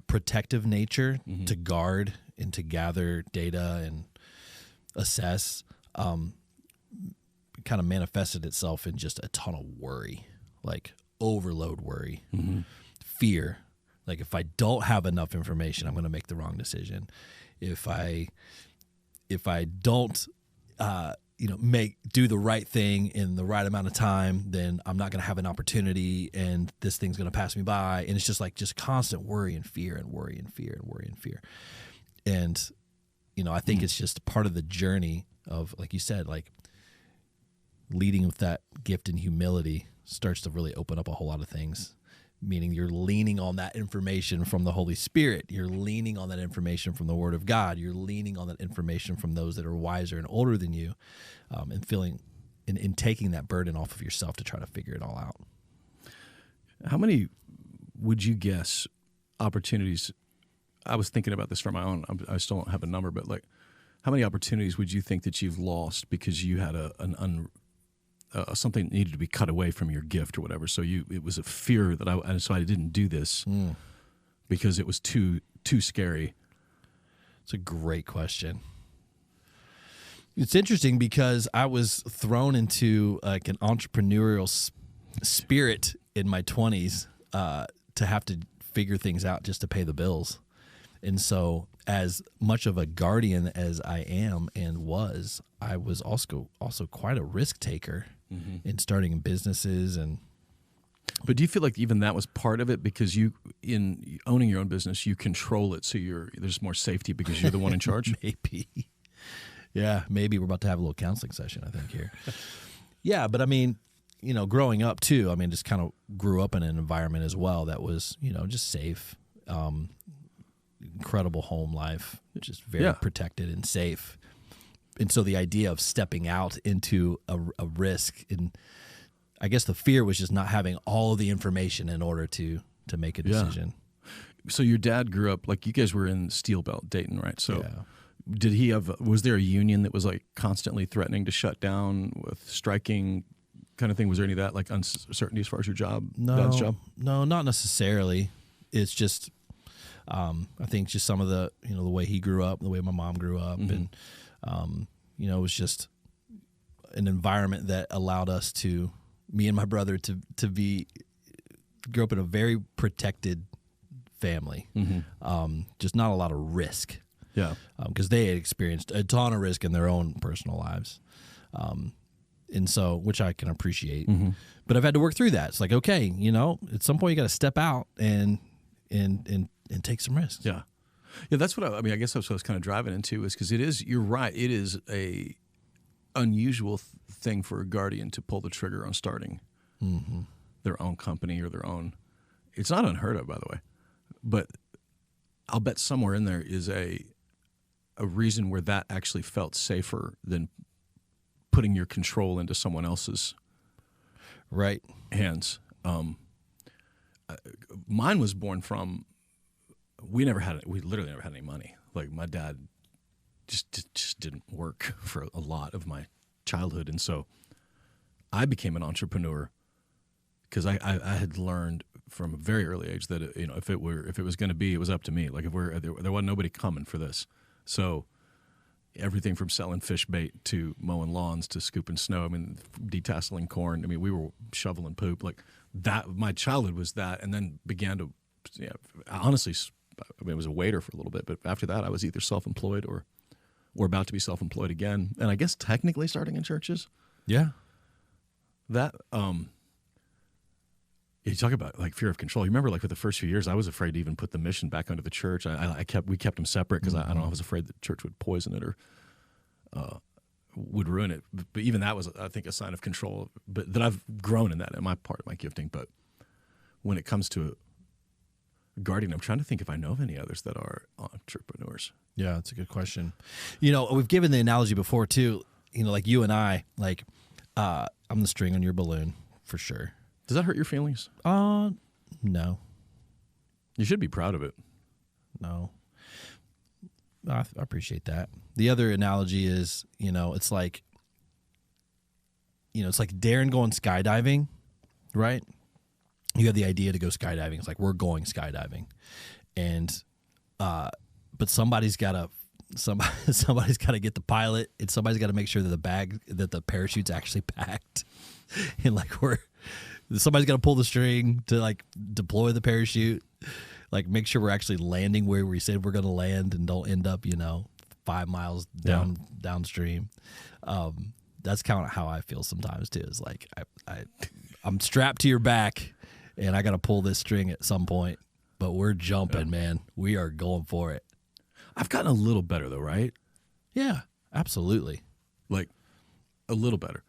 protective nature to guard and to gather data and assess, kind of manifested itself in just a ton of worry, like overload worry, fear. Like if I don't have enough information, I'm going to make the wrong decision. If I don't, do the right thing in the right amount of time, then I'm not going to have an opportunity, and this thing's going to pass me by. And it's just constant worry and fear and worry and fear and worry and fear. And, I think it's just part of the journey of, like you said, leading with that gift and humility starts to really open up a whole lot of things. Meaning you're leaning on that information from the Holy Spirit. You're leaning on that information from the Word of God. You're leaning on that information from those that are wiser and older than you, and feeling in taking that burden off of yourself to try to figure it all out. How many would you guess opportunities? I was thinking about this for my own. I still don't have a number, but how many opportunities would you think that you've lost because you had something that needed to be cut away from your gift or whatever? So it was a fear so I didn't do this because it was too scary. It's a great question. It's interesting because I was thrown into an entrepreneurial spirit in my 20s to have to figure things out just to pay the bills. And so as much of a guardian as I am and was, I was also quite a risk taker in starting businesses. But do you feel like even that was part of it, because you, in owning your own business, you control it, so there's more safety because you're the one in charge? Maybe. Yeah, maybe we're about to have a little counseling session, I think, here. Yeah, but I mean, growing up too, just kind of grew up in an environment as well that was, just safe, incredible home life, just very protected and safe. And so the idea of stepping out into a risk, and I guess the fear was just not having all of the information in order to make a decision. So your dad grew up, you guys were in Steel Belt, Dayton, right? So did he was there a union that was constantly threatening to shut down with striking kind of thing? Was there any of that uncertainty as far as your job, dad's job? No, not necessarily. It's just, I think just some of the, the way he grew up, the way my mom grew up, and, it was just an environment that allowed us me and my brother to grow up in a very protected family. Just not a lot of risk. Yeah. Because they had experienced a ton of risk in their own personal lives. And so, which I can appreciate. But I've had to work through that. It's okay, at some point you got to step out and take some risks. Yeah. Yeah, that's what I guess that's what I was kind of driving into, is because you're right, it is a unusual thing for a guardian to pull the trigger on starting their own company or their own. It's not unheard of, by the way, but I'll bet somewhere in there is a reason where that actually felt safer than putting your control into someone else's hands. Mine was born from, we literally never had any money. My dad just didn't work for a lot of my childhood, and so I became an entrepreneur because I had learned from a very early age that if it was going to be, it was up to me. There wasn't nobody coming for this, so everything from selling fish bait to mowing lawns to scooping snow, detasseling corn. We were shoveling poop. That my childhood was that, and then began to honestly I was a waiter for a little bit, but after that I was either self-employed or about to be self-employed again. And I guess technically starting in churches. Yeah. That, you talk about like fear of control. You remember like for the first few years, I was afraid to even put the mission back under the church. We kept them separate because I don't know, I was afraid the church would poison it or would ruin it. But even that was, I think, a sign of control. But that I've grown in that in my part of my gifting. But when it comes to a guardian, I'm trying to think if I know of any others that are entrepreneurs. Yeah, that's a good question. We've given the analogy before too. Like you and I, like I'm the string on your balloon for sure. Does that hurt your feelings? No. You should be proud of it. No. I appreciate that. The other analogy is, it's like Darren going skydiving, right? You have the idea to go skydiving. It's like we're going skydiving, and but somebody's got to get the pilot, and somebody's got to make sure that the parachute's actually packed, and like somebody's got to pull the string to like deploy the parachute. Like make sure we're actually landing where we said we're going to land and don't end up, 5 miles downstream. That's kind of how I feel sometimes too. Is like I'm strapped to your back and I got to pull this string at some point, but we're jumping, man. We are going for it. I've gotten a little better though, right? Yeah, absolutely. Like a little better.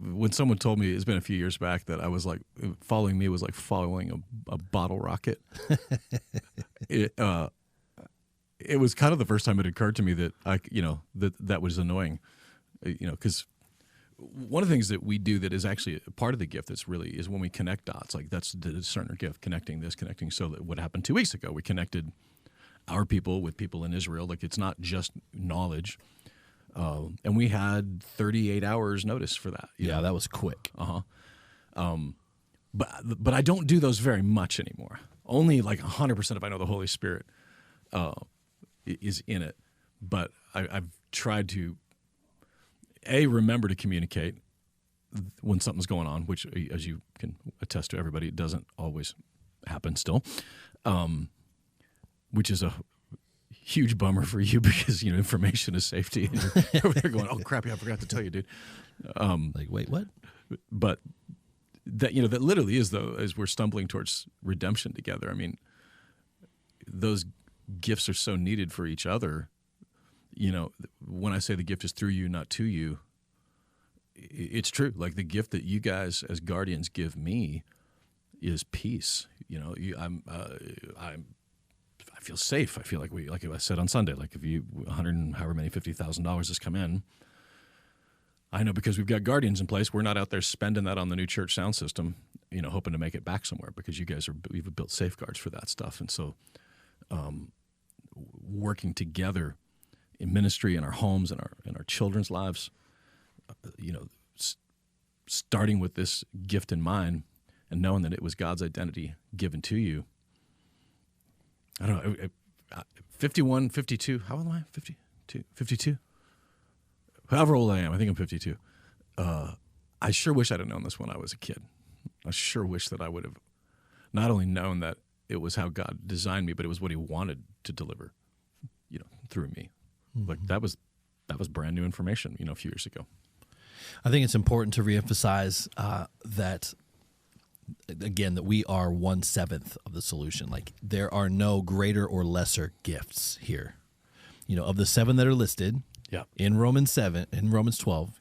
When someone told me, it's been a few years back, that I was like, following me was like following a bottle rocket. It was kind of the first time it occurred to me that that was annoying, because one of the things that we do that is actually a part of the gift is when we connect dots. Like that's the discerner gift, connecting. So that what happened 2 weeks ago, we connected our people with people in Israel. Like it's not just knowledge. And we had 38 hours notice for that. Yeah, that was quick. But I don't do those very much anymore. Only like 100% if I know the Holy Spirit is in it. But I've tried to, remember to communicate when something's going on, which, as you can attest to everybody, it doesn't always happen still, which is a huge bummer for you because information is safety. And you're over there going, "Oh crap! Yeah, I forgot to tell you, dude." Like, wait, what? But that that literally is though, as we're stumbling towards redemption together. I mean, those gifts are so needed for each other. When I say the gift is through you, not to you, it's true. Like the gift that you guys as guardians give me is peace. I feel safe. I feel like like I said on Sunday, like if you $50,000 has come in, I know because we've got guardians in place, we're not out there spending that on the new church sound system, hoping to make it back somewhere because you guys we've built safeguards for that stuff. And so, working together in ministry in our homes and our children's lives, starting with this gift in mind and knowing that it was God's identity given to you. I don't know, 51, 52, how old am I? 52? However old I am, I think I'm 52. I sure wish I'd have known this when I was a kid. I sure wish that I would have not only known that it was how God designed me, but it was what he wanted to deliver, through me. Mm-hmm. Like that was brand new information, a few years ago. I think it's important to reemphasize that, again, that we are 1/7 of the solution. Like there are no greater or lesser gifts here. Of the 7 that are listed in Romans 12,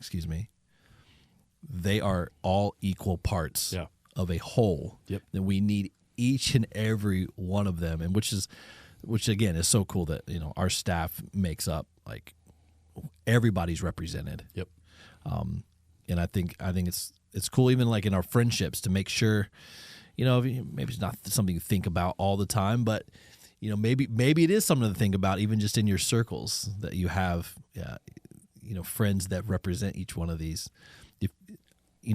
they are all equal parts of a whole. Yep. That we need each and every one of them, and which again is so cool that our staff makes up like everybody's represented. Yep. And I think it's cool even like in our friendships to make sure, maybe it's not something you think about all the time, but maybe it is something to think about even just in your circles that you have, friends that represent each one of these.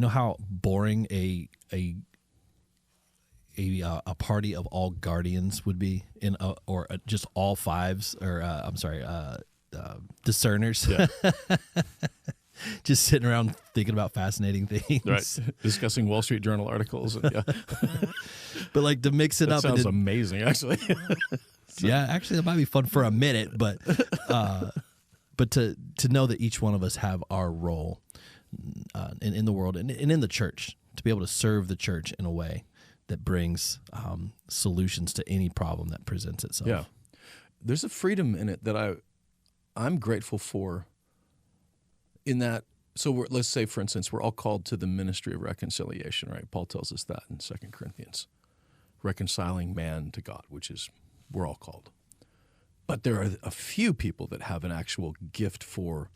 How boring a party of all guardians would be or just all fives or discerners. Yeah. Just sitting around thinking about fascinating things. Right. Discussing Wall Street Journal articles. And, But like to mix it That up. sounds and amazing, actually. yeah, actually, that might be fun for a minute, but to know that each one of us have our role in the world and in the church, to be able to serve the church in a way that brings solutions to any problem that presents itself. Yeah, there's a freedom in it that I'm grateful for. In that, so let's say, for instance, we're all called to the ministry of reconciliation, right? Paul tells us that in 2 Corinthians, reconciling man to God, which is we're all called. But there are a few people that have an actual gift for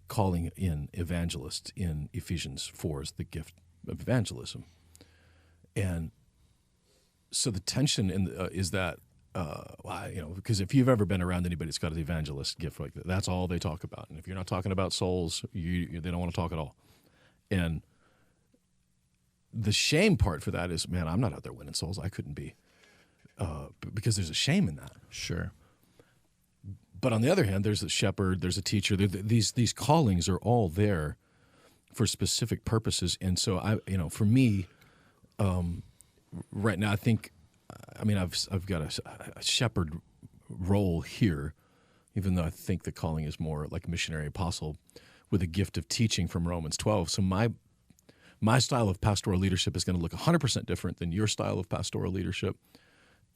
calling in evangelists. In Ephesians 4 is the gift of evangelism. And so the tension is that, because if you've ever been around anybody that's got an evangelist gift like that, that's all they talk about. And if you're not talking about souls, they don't want to talk at all. And the shame part for that is, man, I'm not out there winning souls. I couldn't be, because there's a shame in that. Sure. But on the other hand, there's a shepherd, there's a teacher. These callings are all there for specific purposes. And so for me, right now, I've got a shepherd role here, even though I think the calling is more like missionary apostle with a gift of teaching from Romans 12. So my style of pastoral leadership is going to look 100% different than your style of pastoral leadership.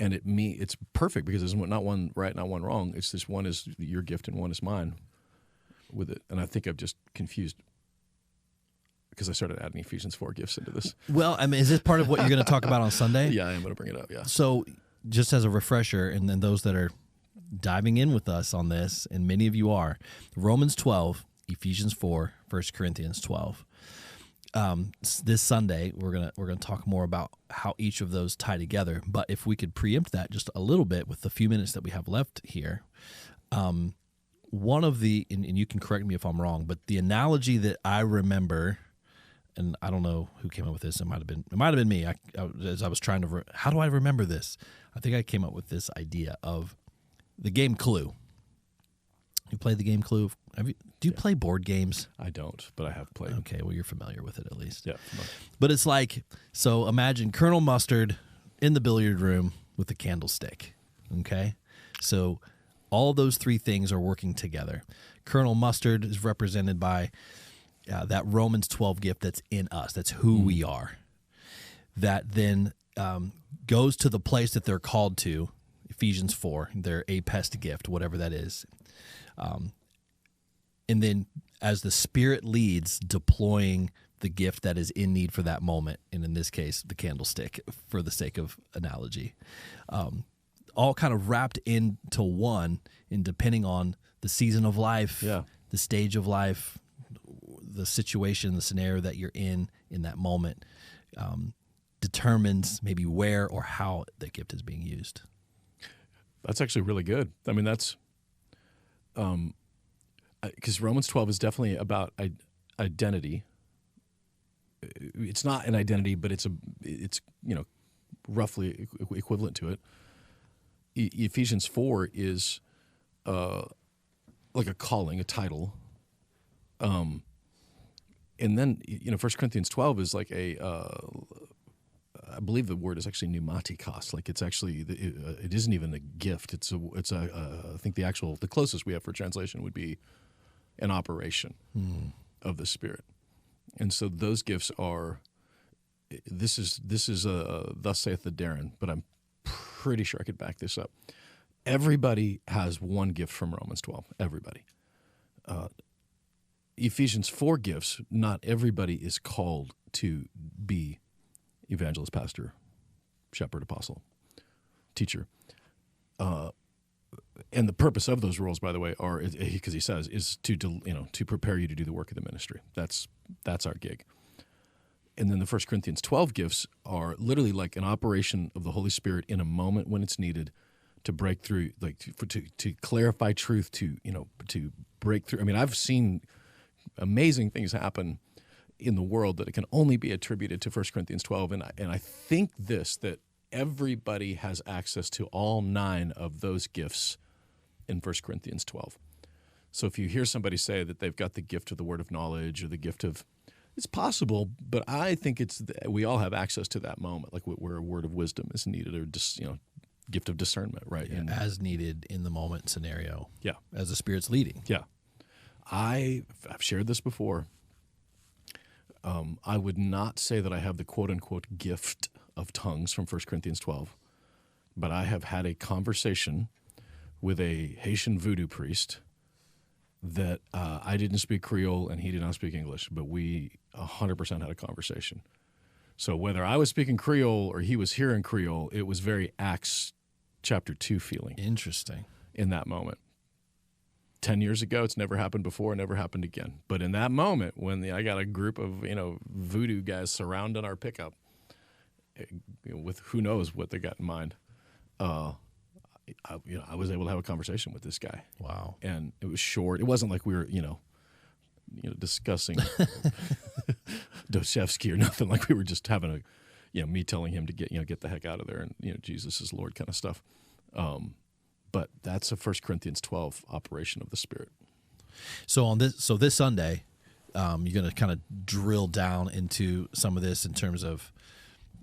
And it's perfect because there's not one right, not one wrong. It's just one is your gift and one is mine with it. And I think I've just confused because I started adding Ephesians 4 gifts into this. Well, is this part of what you're going to talk about on Sunday? Yeah, I am going to bring it up, yeah. So just as a refresher, and then those that are diving in with us on this, and many of you are, Romans 12, Ephesians 4, 1 Corinthians 12. This Sunday, we're gonna talk more about how each of those tie together. But if we could preempt that just a little bit with the few minutes that we have left here, one of the and you can correct me if I'm wrong, but the analogy that I remember, and I don't know who came up with this. It might have been me. As I was trying to, how do I remember this? I think I came up with this idea of the game Clue. You play the game Clue? Do you play board games? I don't, but I have played. Okay, well, you're familiar with it at least. Yeah. But it's like, so imagine Colonel Mustard in the billiard room with a candlestick, okay? So all those three things are working together. Colonel Mustard is represented by that Romans 12 gift that's in us. That's who we are. That then goes to the place that they're called to, Ephesians 4, their apest gift, whatever that is. And then as the Spirit leads, deploying the gift that is in need for that moment, and in this case, the candlestick, for the sake of analogy, all kind of wrapped into one, and depending on the season of life, the stage of life, the situation, the scenario that you're in that moment, determines maybe where or how that gift is being used. That's actually really good. I mean, that's because Romans 12 is definitely about identity. It's not an identity, but it's roughly equivalent to it. Ephesians 4 is like a calling, a title. And then 1 Corinthians 12 is like I believe the word is actually pneumatikos. Like it's actually, it isn't even a gift. I think the closest we have for translation would be an operation of the Spirit. And so those gifts are, this is thus saith the Darren, but I'm pretty sure I could back this up. Everybody has one gift from Romans 12. Everybody. Ephesians 4 gifts, not everybody is called to be evangelist, pastor, shepherd, apostle, teacher. And the purpose of those roles, by the way, are, because he says, is to prepare you to do the work of the ministry. That's our gig. And then the 1 Corinthians 12 gifts are literally like an operation of the Holy Spirit in a moment when it's needed to break through, like to clarify truth, to break through. I mean, I've seen amazing things happen in the world that it can only be attributed to 1 Corinthians 12. And I think that everybody has access to all 9 of those gifts in 1 Corinthians 12. So if you hear somebody say that they've got the gift of the word of knowledge or the gift of It's possible, but I think we all have access to that moment, like where a word of wisdom is needed, or just gift of discernment, right? Yeah, as needed in the moment scenario. Yeah, as the Spirit's leading. Yeah, I've shared this before. I would not say that I have the quote unquote gift of tongues from 1 Corinthians 12, but I have had a conversation with a Haitian voodoo priest that I didn't speak Creole and he did not speak English, but we 100% had a conversation. So whether I was speaking Creole or he was hearing Creole, it was very Acts chapter 2 feeling. Interesting. In that moment. 10 years ago, it's never happened before, never happened again. But in that moment, when I got a group of voodoo guys surrounding our pickup, with who knows what they got in mind, I was able to have a conversation with this guy. Wow. And it was short. It wasn't like we were, discussing Dostoevsky or nothing. Like we were just having me telling him to get the heck out of there and, Jesus is Lord kind of stuff. But that's a 1 Corinthians 12 operation of the Spirit. So this Sunday, you're going to kind of drill down into some of this in terms of,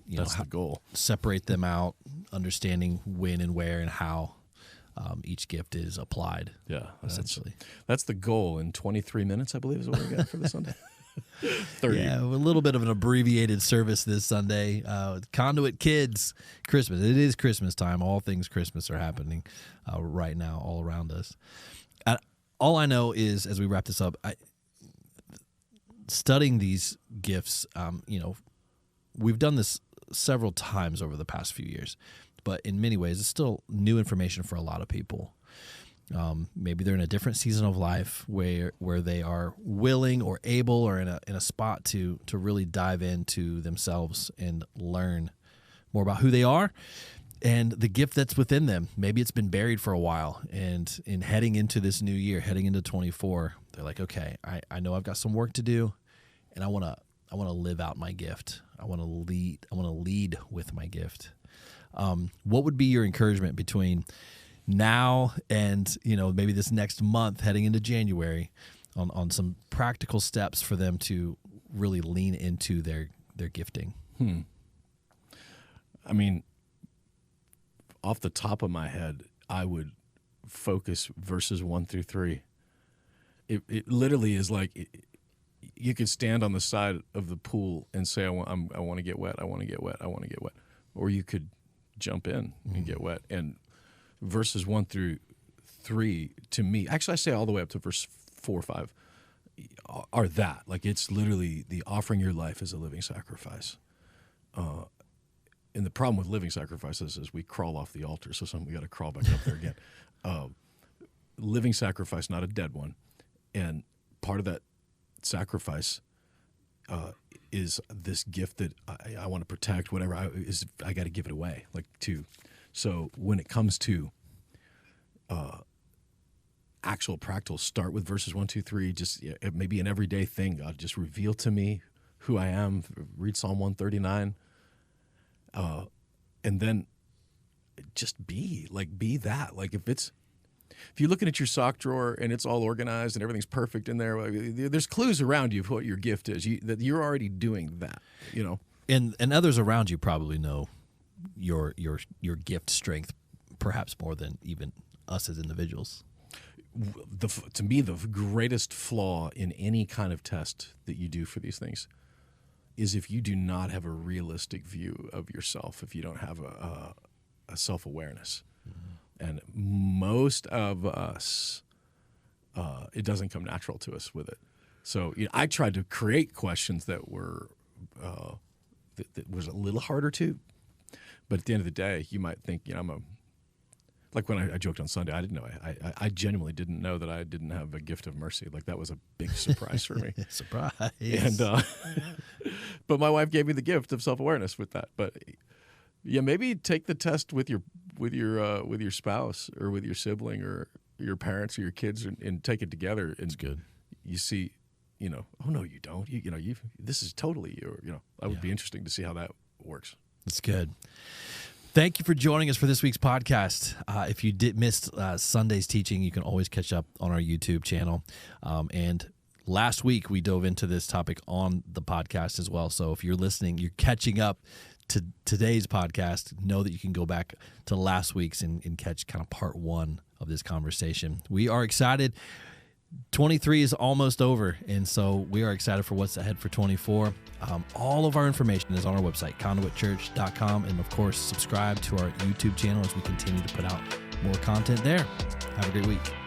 that's the goal. Separate them out, understanding when and where and how each gift is applied. Yeah, essentially. That's the goal in 23 minutes, I believe, is what we got for the Sunday. 30. Yeah, a little bit of an abbreviated service this Sunday. Conduit Kids, Christmas. It is Christmas time. All things Christmas are happening right now all around us. All I know is, as we wrap this up, studying these gifts, we've done this several times over the past few years, but in many ways, it's still new information for a lot of people. Maybe they're in a different season of life where they are willing or able or in a spot to really dive into themselves and learn more about who they are and the gift that's within them. Maybe it's been buried for a while, and in heading into this new year, heading into 24, they're like, okay, I know I've got some work to do, and I want to live out my gift. I want to lead with my gift. What would be your encouragement between now and maybe this next month heading into January on some practical steps for them to really lean into their gifting? I mean, off the top of my head, I would focus verses 1 through 3. It literally is like you could stand on the side of the pool and say, I want to get wet, I want to get wet, I want to get wet. Or you could jump in and get wet. And verses 1 through 3, to me, actually I say all the way up to verse 4 or 5, are that. Like it's literally the offering your life as a living sacrifice. And the problem with living sacrifices is we crawl off the altar, so we got to crawl back up there again. Living sacrifice, not a dead one. And part of that sacrifice is this gift that I want to protect, whatever I got to give it away, So when it comes to actual practical, start with verses 1, 2, 3. Just maybe an everyday thing. God, just reveal to me who I am. Read Psalm 139, and then just be that. Like if you're looking at your sock drawer and it's all organized and everything's perfect in there, there's clues around you of what your gift is. That you're already doing that. And others around you probably know your gift strength, perhaps more than even us as individuals. To me, the greatest flaw in any kind of test that you do for these things is if you do not have a realistic view of yourself, if you don't have a self-awareness. Mm-hmm. And most of us, it doesn't come natural to us with it. So I tried to create questions that were that was a little harder to. But at the end of the day, you might think, like when I joked on Sunday, I didn't know. I genuinely didn't know that I didn't have a gift of mercy. Like that was a big surprise for me. Surprise. And but my wife gave me the gift of self-awareness with that. But yeah, maybe take the test with your spouse or with your sibling or your parents or your kids and take it together. And it's good. You see, oh no, you don't. This is totally your. That would be interesting to see how that works. That's good. Thank you for joining us for this week's podcast. If you did miss Sunday's teaching, you can always catch up on our YouTube channel. And Last week, we dove into this topic on the podcast as well. So if you're listening, you're catching up to today's podcast, know that you can go back to last week's and catch kind of part 1 of this conversation. We are excited. 23 is almost over, and so we are excited for what's ahead for 24. All of our information is on our website, conduitchurch.com, and of course, subscribe to our YouTube channel as we continue to put out more content there. Have a great week.